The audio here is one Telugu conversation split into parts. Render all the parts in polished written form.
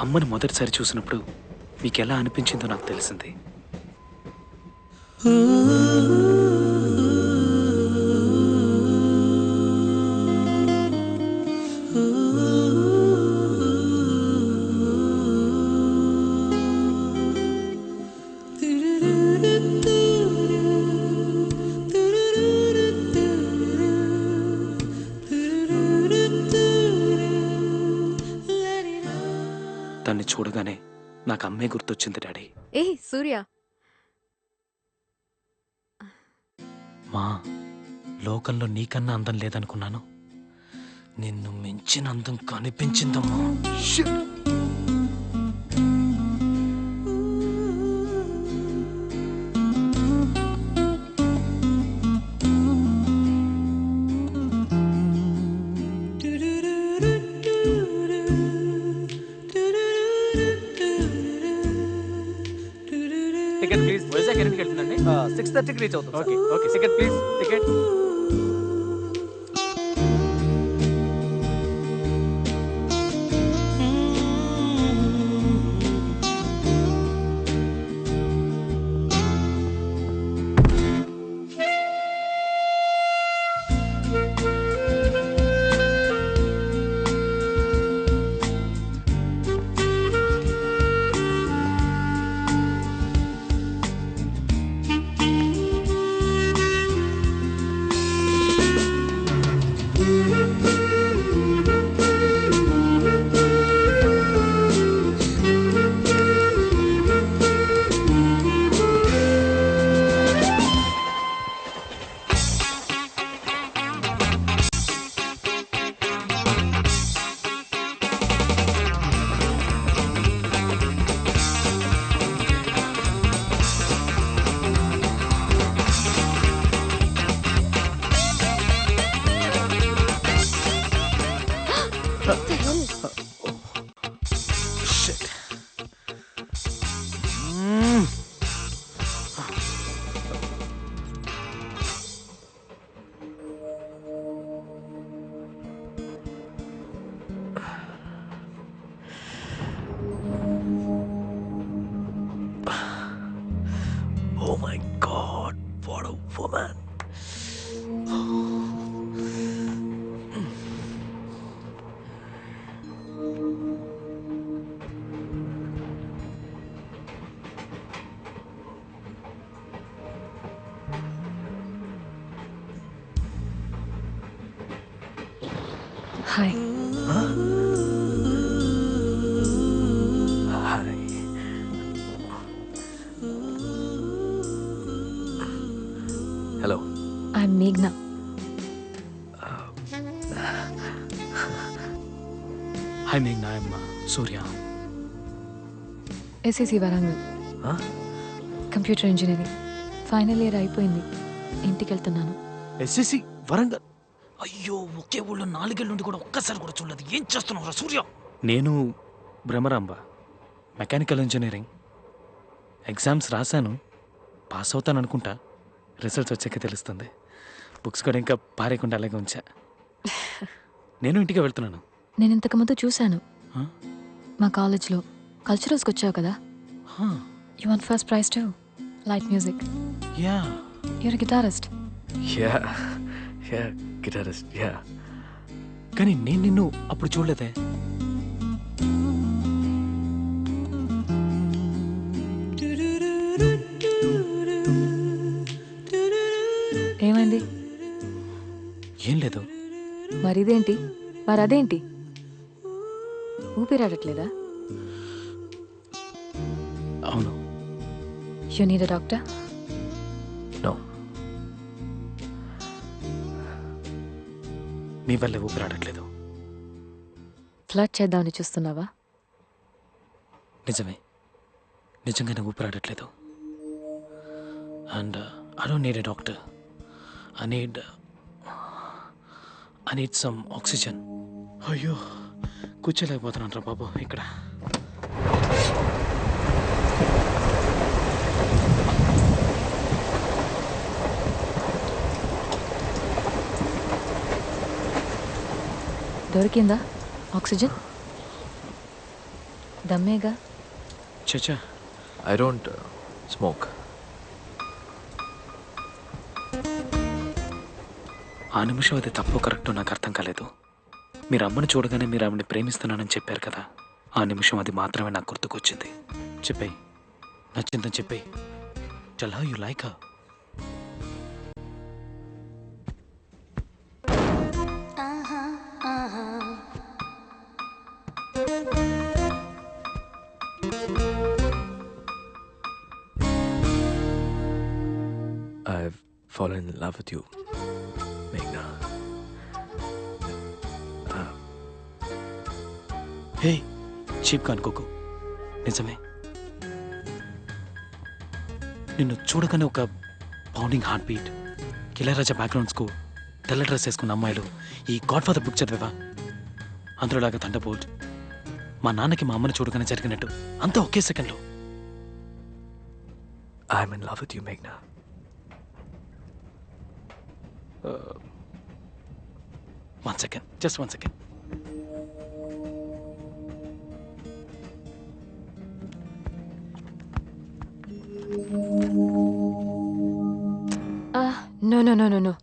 అమ్మని మొదటిసారి చూసినప్పుడు మీకెలా అనిపించిందో నాకు తెలిసింది. తన్ని చూడగానే నాకు అమ్మే గుర్తొచ్చింది డాడీ. ఏ సూర్య, మా లోకంలో నీకన్నా అందం లేదనుకున్నాను, నిన్ను మించిన అందం కనిపించిందమ్మా. Ticket please. వైజాగ్ ఎన్నింటికి వెళ్తుందండి? 6:30కి రీచ్ అవుతుంది. Okay okay, ticket please. Ticket. Oh my God, what a woman. Hi. Hello, I'm మేఘ్నా. Hi మేఘ్నా, I'm Surya. SSC Warangal, computer engineering final year అయిపోయింది. ఇంటికి వెళ్తున్నాను. ఎస్ఎస్సి వరంగల్? అయ్యో, ఒకే ఊళ్ళో 4 ఏళ్ళ నుండి కూడా ఒక్కసారి కూడా చూడలేదు. ఏం చేస్తున్నావురా సూర్య? నేను భ్రమరాంబ, మెకానికల్ ఇంజనీరింగ్. ఎగ్జామ్స్ రాశాను, పాస్ అవుతాను అనుకుంటా. రిజల్ట్స్ వచ్చాక తెలుస్తుంది. బుక్స్ కూడా ఇంకా పారేయకుండా అలాగే ఉంచా. నేను ఇంటికి వెళ్తున్నాను. నేను ఇంతకుముందు చూశాను మా కాలేజ్లో కల్చరల్స్కి వచ్చావు కదా. You want first prize to light music. Yeah, your guitarist. Yeah yeah guitarist, yeah. కానీ నేను నిన్ను అప్పుడు చూడలేదే. ఏమైంది? ఏం లేదు. మరిదేంటి? మరి అదేంటి? ఊపిరాడట్లేదా? అవును. You need a doctor? No, నీ వల్లే ఊపిరాడట్లేదు. ఫ్లర్ట్ చేద్దామని చూస్తున్నావా? నిజమే, నిజంగానే ఊపిరాడట్లేదు. And I don't need a doctor. I need some oxygen. అయ్యో, కూర్చోలేకపోతున్నాను రా బాబు ఇక్కడ. దొరికిందా ఆక్సిజన్? దమ్మేగా. చచ్చా, I don't smoke. ఆ నిమిషం అది తప్పు కరెక్టో నాకు అర్థం కాలేదు. మీరు అమ్మని చూడగానే మీరు ఆమెను ప్రేమిస్తున్నానని చెప్పారు కదా, ఆ నిమిషం అది మాత్రమే నాకు గుర్తుకొచ్చింది. చెప్పేయి, నచ్చిందని చెప్పేయి. Tell her you like her. I've fallen in love with you, Meghna. హే, చీప్గా అనుకోకు, నిజమే. నిన్ను చూడగానే ఒక pounding heart beat. Ilaiyaraaja background score, తెల్ల డ్రెస్ వేసుకున్న అమ్మాయిలు. ఈ గాడ్ ఫాదర్ బుక్ చదివేవా? అందులోలాగా థండర్బోల్ట్. మా నాన్నకి మా అమ్మని చూడగానే జరిగినట్టు అంతా ఒకే సెకండ్లో. I'm in love with you, Meghna. One second, just 1 second. No.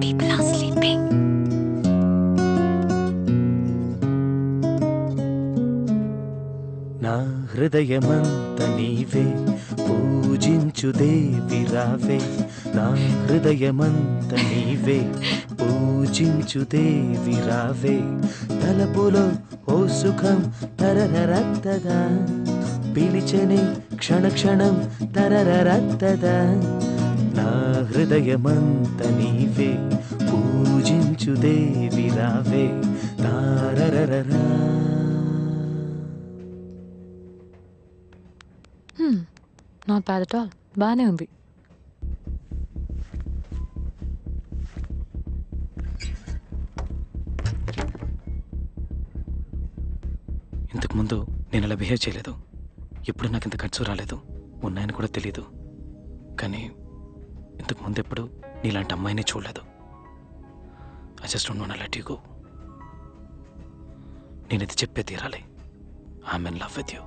People are sleeping. నా హృదయమంత నీవే, పూజించు దేవి రావే. నా హృదయమంత నీవే, పూజించు దేవి రావే. తలపులో ఓ సుఖం తరరరత్తదా, పిలిచని క్షణ క్షణం తరరరత్తదా. నా హృదయమంత నీవే, పూజించు దేవి రావే. తారరరరా. Not bad at all. బాగానే ఉంది. ఇంతకుముందు నేను అలా బిహేవ్ చేయలేదు. ఎప్పుడు నాకు ఇంత ఖర్చు రాలేదు, ఉన్నాయని కూడా తెలీదు. కానీ ఇంతకుముందు ఎప్పుడు నీలాంటి అమ్మాయిని చూడలేదు. I just don't want to let you go. నేను ఇది చెప్పే తీరాలి. I'm in love with you.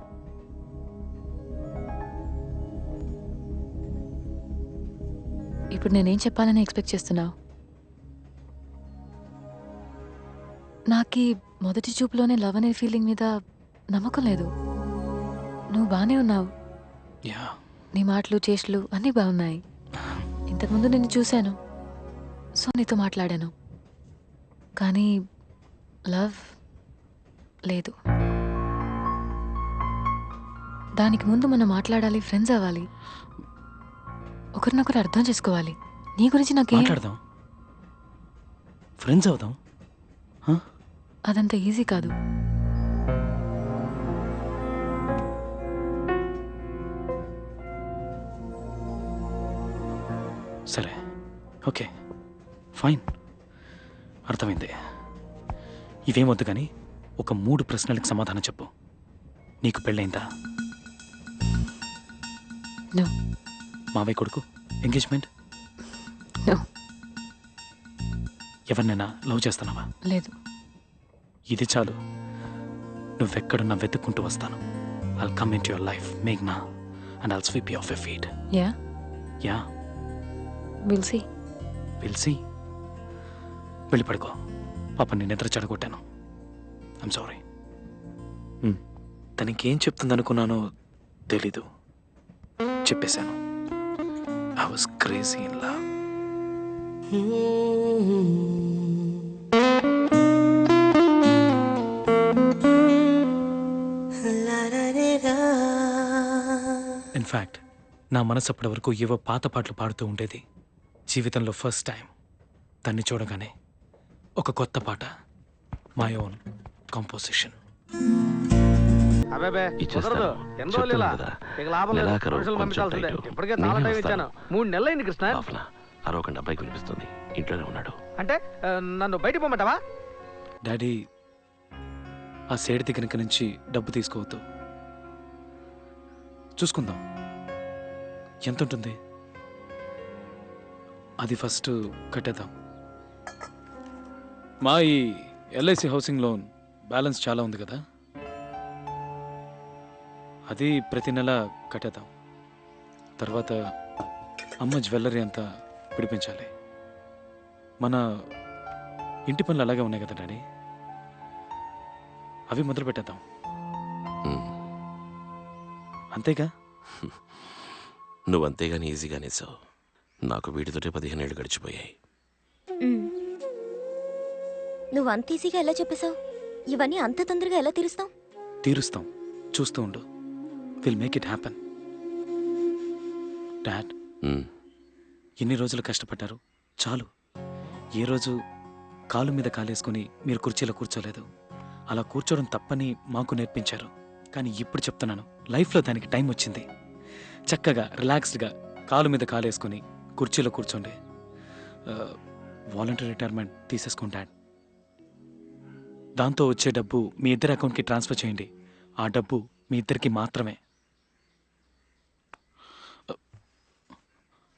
ఇప్పుడు నేనేం చెప్పాలని ఎక్స్పెక్ట్ చేస్తున్నావు? నాకు మొదటి చూపులోనే లవ్ అనే ఫీలింగ్ మీద నమ్మకం లేదు. నువ్వు బాగానే ఉన్నావు. యా, నీ మాటలు చేష్టలు అన్నీ బాగున్నాయి. ఇంతకుముందు నిన్ను చూశాను, సో నీతో మాట్లాడాను. కానీ లవ్ లేదు. దానికి ముందు మనం మాట్లాడాలి, ఫ్రెండ్స్ అవ్వాలి, ఒకరినొకరు అర్థం చేసుకోవాలి. నీ గురించి నాకేం మాట్లాడదాం, ఫ్రెండ్స్ అవుదాం. అదంత ఈజీ కాదు. సరే, ఓకే, ఫైన్, అర్థమైంది. ఇవేమొద్దు కానీ ఒక 3 ప్రశ్నలకు సమాధానం చెప్పు. నీకు పెళ్ళైందా? నో. మావయ్య కొడుకు, ఎంగేజ్మెంట్? నో. ఎవరినైనా లవ్ చేస్తున్నావా? లేదు. ఇది చాలు. నువ్వెక్కడున్నా వెతుక్కుంటూ వస్తాను. I'll come into your life, Meghna, and I'll sweep you off your feet. Yeah, Yeah, will see. we'll see. వెళ్ళి పడుకో. పాప నేను నిద్ర చెడగొట్టాను. I'm sorry. తనకేం చెప్తుందనుకున్నానో తెలీదు, చెప్పేశాను. I was crazy in love. In fact నా మనసు అప్పటి వరకు ఏవో పాత పాటలు పాడుతూ ఉండేది. జీవితంలో ఫస్ట్ టైం తన్ని చూడగానే ఒక కొత్త పాట, మై ఓన్ కంపోజిషన్. కుదరదు. ఎన్ని రోజులు ఇలా? ఇక లాభం లేదు. మనుషులు పంపించాల్సిందే. ఇప్పటికే చాలా టైం ఇచ్చాను. 3 నెలలైంది కృష్ణ. అరవకండి, అబ్బాయికి వినిపిస్తుంది. ఇంట్లోనే ఉన్నాడు. అంటే నన్ను బయటికి పోమంటావా? డాడీ, ఆ సేడి దగ్గర నుంచి డబ్బు తీసుకోవద్దు. చూసుకుందాం. ఎంత ఉంటుంది అది ఫస్ట్ కట్టేద్దాం. మా ఈ ఎల్ఐసి హౌసింగ్ లోన్ బ్యాలెన్స్ చాలా ఉంది కదా, అది ప్రతి నెల కట్టేద్దాం. తర్వాత అమ్మ జ్యువెలరీ అంతా పిడిపించాలి. మన ఇంటి పనులు అలాగే ఉన్నాయి కదా డాడీ, అవి మొదలు పెట్టేద్దాం. అంతేగా? నువ్వంతేగాని ఈజీగానే సావు. నాకు వీటితోటే 15 ఏళ్ళు గడిచిపోయాయి. నువ్వు అంత ఈజీగా ఎలా చెప్పేశావు? ఇవన్నీ అంత తొందరగా ఎలా తీరుస్తావు? తీరుస్తాం, చూస్తూ ఉండు. Will make it happen. Dad, ఎన్ని రోజులు కష్టపడ్డారు, చాలు. ఏ రోజు కాలు మీద కాలేసుకుని మీరు కుర్చీలో కూర్చోలేదు. అలా కూర్చోవడం తప్పని మాకు నేర్పించారు. కానీ ఇప్పుడు చెప్తున్నాను, లైఫ్లో దానికి టైం వచ్చింది. చక్కగా రిలాక్స్డ్గా కాలు మీద కాలేసుకుని కుర్చీలో కూర్చోండి. వాలంటరీ రిటైర్మెంట్ తీసేసుకోండి డాడ్. దాంతో వచ్చే డబ్బు మీ ఇద్దరి అకౌంట్కి ట్రాన్స్ఫర్ చేయండి. ఆ డబ్బు మీ ఇద్దరికి మాత్రమే.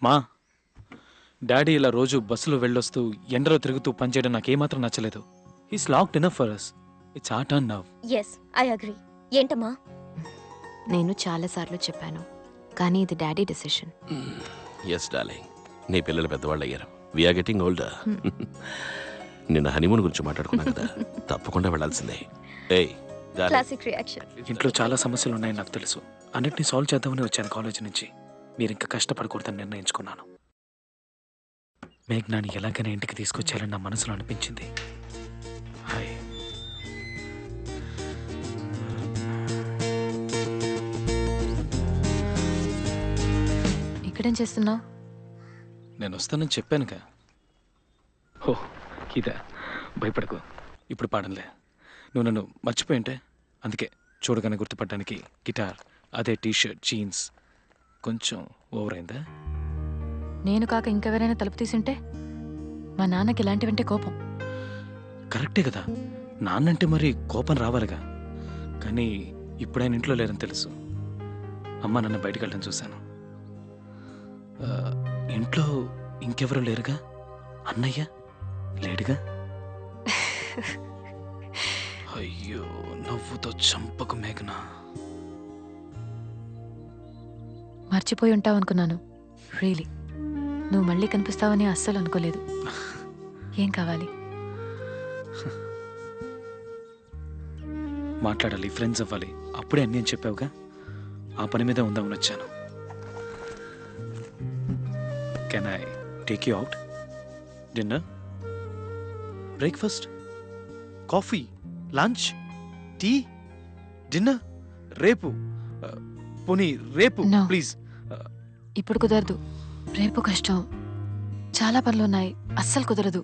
మా డాడీ ఇలా రోజు బస్సులో వెళ్ళొస్తూ ఎండలో తిరుగుతూ పనిచేయడం నాకేమాత్రం నచ్చలేదు. Is locked enough for us. It's our turn now. Yes, I agree. ఏంటమ్మా? నేను చాలాసార్లు చెప్పాను, కానీ ఇది డాడీ డెసిషన్. ఎస్ డార్లింగ్, నీ పిల్లలు పెద్దవాళ్ళు అయ్యారు. We're getting older. నిన్న హనీమూన్ గురించి మాట్లాడుకున్నాం కదా, తప్పకుండా వెళ్ళాల్సిందే. ఏయ్ డార్లింగ్, క్లాసిక్ రియాక్షన్. ఇంట్లో చాలా సమస్యలు ఉన్నాయని నాకు తెలుసు. అన్నిటినీ సాల్వ్ చేద్దామని వచ్చాను కాలేజీ నుంచి. మీరు ఇంకా కష్టపడకూడదని నిర్ణయించుకున్నాను. మేఘ్నాని ఎలాగైనా ఇంటికి తీసుకొచ్చేయాలని నా మనసులో అనిపించింది. హాయ్. ఇక్కడేం చేస్తున్నావు? నేను వస్తానని చెప్పానుగా. ఓ ఇదా, భయపడకు. ఇప్పుడు పాడంలే. నువ్వు నన్ను మర్చిపోయింటే అందుకే చూడగానే గుర్తుపడడానికి గిటార్, అదే టీషర్ట్, జీన్స్. కొంచెం ఓవర్ అయిందా? నేను కాక ఇంకెవరైనా తలుపు తీసుంటే? మా నాన్నకి ఇలాంటివంటే కోపం. కరెక్టే కదా, నాన్నంటే మరి కోపం రావాలిగా. కానీ ఇప్పుడైనా ఇంట్లో లేరని తెలుసు. అమ్మ నన్ను బయటకు వెళ్ళడం చూశాను. ఇంట్లో ఇంకెవరూ లేరుగా? అన్నయ్య లేడుగా? అయ్యో, నవ్వుతో చంపకు మేఘనా. మర్చిపోయి ఉంటావు అనుకున్నాను. రియలీ, నువ్వు మళ్ళీ కనిపిస్తావని అస్సలు అనుకోలేదు. ఏం కావాలి? మాట్లాడాలి, ఫ్రెండ్స్ అవ్వాలి. అప్పుడే అన్నీ అని చెప్పావుగా, ఆ పని మీద ఉందామని వచ్చాను. Can I take you out? Dinner, breakfast, coffee, lunch, tea, dinner రేపు. పోనీ రేపు No. ప్లీజ్. ఇప్పుడు కుదరదు. రేపు కష్టం, చాలా పనులున్నాయి. అస్సలు కుదరదు.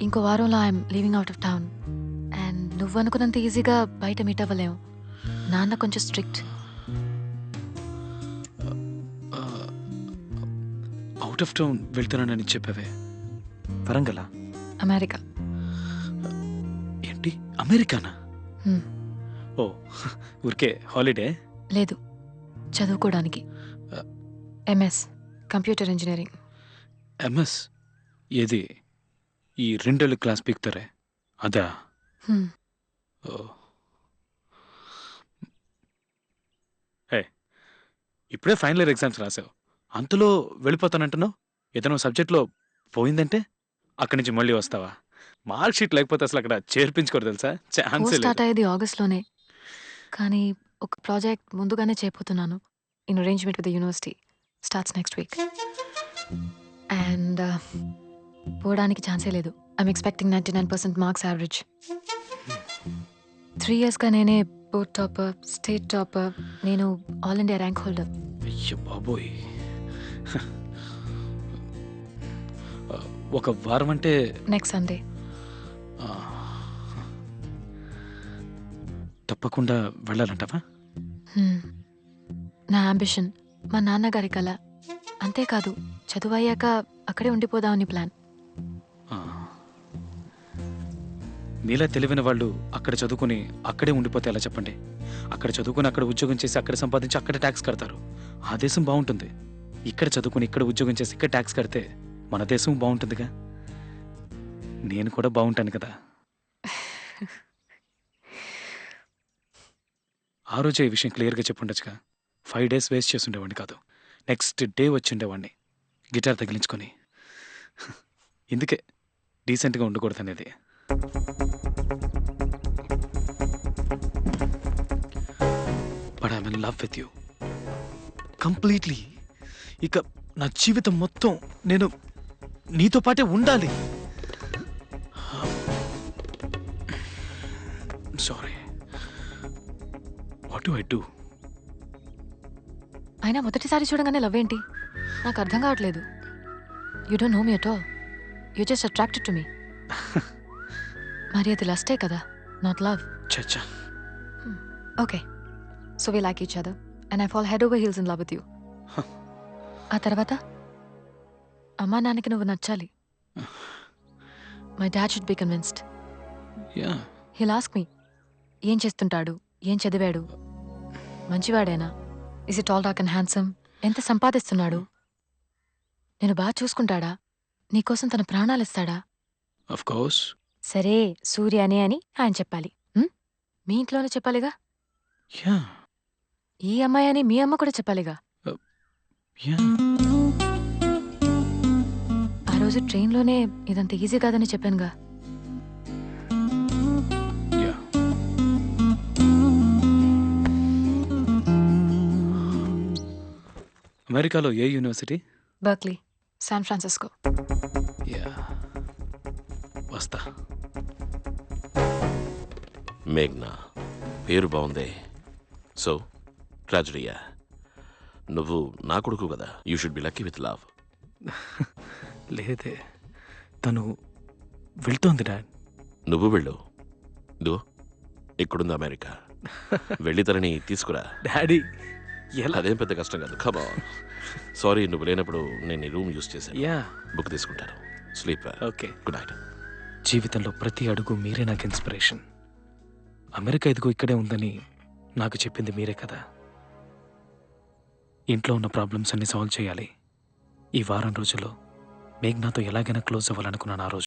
ఇంకో వారంలో I'm leaving out of town. And నువ్వు అనుకున్నంత ఈజీగా బయట మీట్ అవ్వలేము. నాన్న కొంచెం స్ట్రిక్ట్. అవుట్ ఆఫ్ టౌన్ వెళ్తున్నానని చెప్పావే, వరంగలా? అమెరికా. ఏంటి, అమెరికానా? హ్మ్. ఓ, ఊరికే హాలిడే? లేదు, చదువుకోవడానికి. MS computer engineering. ఎంఎస్ ఏది? ఈ 2 ఏళ్ళ క్లాస్ పీకుతారే అదా? హ్మ్. ఓ, హే, ఇప్పుడే ఫైనల్ ఇయర్ ఎగ్జామ్స్ రాసావు, అంతలో వెళ్ళిపోతానంటున్నావు. ఏదైనా సబ్జెక్ట్లో పోయిందంటే అక్కడి నుంచి మళ్ళీ వస్తావా? మార్క్ షీట్ లేకపోతే అసలు అక్కడ చేర్పించుకోరు తెలుసా? ఛాన్సే కోర్స్ లేదు. స్టార్ట్ అయ్యేది ఆగస్ట్లోనే, కానీ ఒక ప్రాజెక్ట్ ముందుగానే చేయబోతున్నాను. In arrangement with the university starts next week. And పోవడానికి ఛాన్సే లేదు. I'm expecting 99% marks average. 3 ఇయర్స్గా నేనే బోర్డ్ టాపర్, స్టేట్ టాపర్. నేను ఆల్ ఇండియా ర్యాంక్ హోల్డర్. అయ్యో బాబోయ్. ఒక వారం అంటే నెక్స్ట్ సండే. ఆ, తప్పకుండా వెళ్ళాలంటావా? నా అంబిషన్, మా నాన్నగారి కళ. అంతేకాదు, చదువు అయ్యాక అక్కడే ఉండిపోదామని ప్లాన్. ఆ, మీలా తెలివైన వాళ్ళు అక్కడ చదువుకుని అక్కడే ఉండిపోతే ఎలా చెప్పండి? అక్కడ చదువుకుని అక్కడ ఉద్యోగం చేసి అక్కడ సంపాదించి అక్కడ ట్యాక్స్ కడతారు. ఆ దేశం బాగుంటుంది. ఇక్కడ చదువుకుని ఇక్కడ ఉద్యోగం చేసి ఇక్కడ ట్యాక్స్ కడితే మన దేశం బాగుంటుందిగా. నేను కూడా బాగుంటాను కదా. ఆ రోజే ఈ విషయం క్లియర్గా చెప్పుండొచ్చుగా. 5 days వేస్ట్ చేసుండేవాడిని కాదు. నెక్స్ట్ డే వచ్చిండేవాడిని గిటార్ తగిలించుకొని. ఇందుకే డీసెంట్గా ఉండకూడదు అనేది. But I'm in love with you completely. ఇక నా జీవితం మొత్తం నేను నీతో పాటే ఉండాలి. Sorry, what do I do? అయినా మొదటిసారి చూడగానే లవ్ ఏంటి? నాకు అర్థం కావట్లేదు. You don't know me at all. You just attracted to me. మరి అది లస్టే కదా, నాట్ లవ్. చచ్చా. Okay, so we like each other and I fall head over heels in love with you. ఆ తర్వాత అమ్మా నాన్నకి నువ్వు నచ్చాలి. My dad should be convinced. Yeah, he'll ask me, ఏం చేస్తుంటాడు, ఏం చదివాడు, మంచివాడేనా, is it all dark and handsome, ఎంత సంపాదిస్తున్నాడు, నేను బాగా చూసుకుంటాడా, నీకోసం తన ప్రాణాలు ఇస్తాడా? Of course. సరే, సూర్యనే అని ఆయన చెప్పాలి. మీ ఇంట్లోనే చెప్పాలిగా. యా ఈ అమ్మాయి అని మీ అమ్మ కూడా చెప్పాలిగా. యా. ఆ రోజు ట్రైన్లోనే ఇదంత ఈజీ కాదని చెప్పానుగా. యా. అమెరికాలో ఏ university? Berkeley, San Francisco. Yeah, వస్తా. మేఘ్నా, పేరు బాగుందే. సో ట్రాజడీయా? నువ్వు నా కొడుకు కదా. You should be lucky with love. లేదే, తను వెళ్తోంది డాడ్. నువ్వు వెళ్ళు. దో ఇక్కడుంది అమెరికా. వెళ్ళి తనని తీసుకురా. డాడీ ఎలా? అదేం పెద్ద కష్టం కాదు. కమా. సారీ, నువ్వు లేనప్పుడు నేను ఈ రూమ్ యూజ్ చేశాను. యా, బుక్ తీసుకుంటాను. స్లీప్. ఓకే. Good night. జీవితంలో ప్రతి అడుగు మీరే నాకు ఇన్స్పిరేషన్. అమెరికా ఇదిగో ఇక్కడే ఉందని నాకు చెప్పింది మీరే కదా. ఇంట్లో ఉన్న ప్రాబ్లమ్స్ అన్ని సాల్వ్ చేయాలి. ఈ వారం రోజుల్లో మేఘ్నాతో ఎలాగైనా క్లోజ్ అవ్వాలనుకున్నాను ఆ రోజు.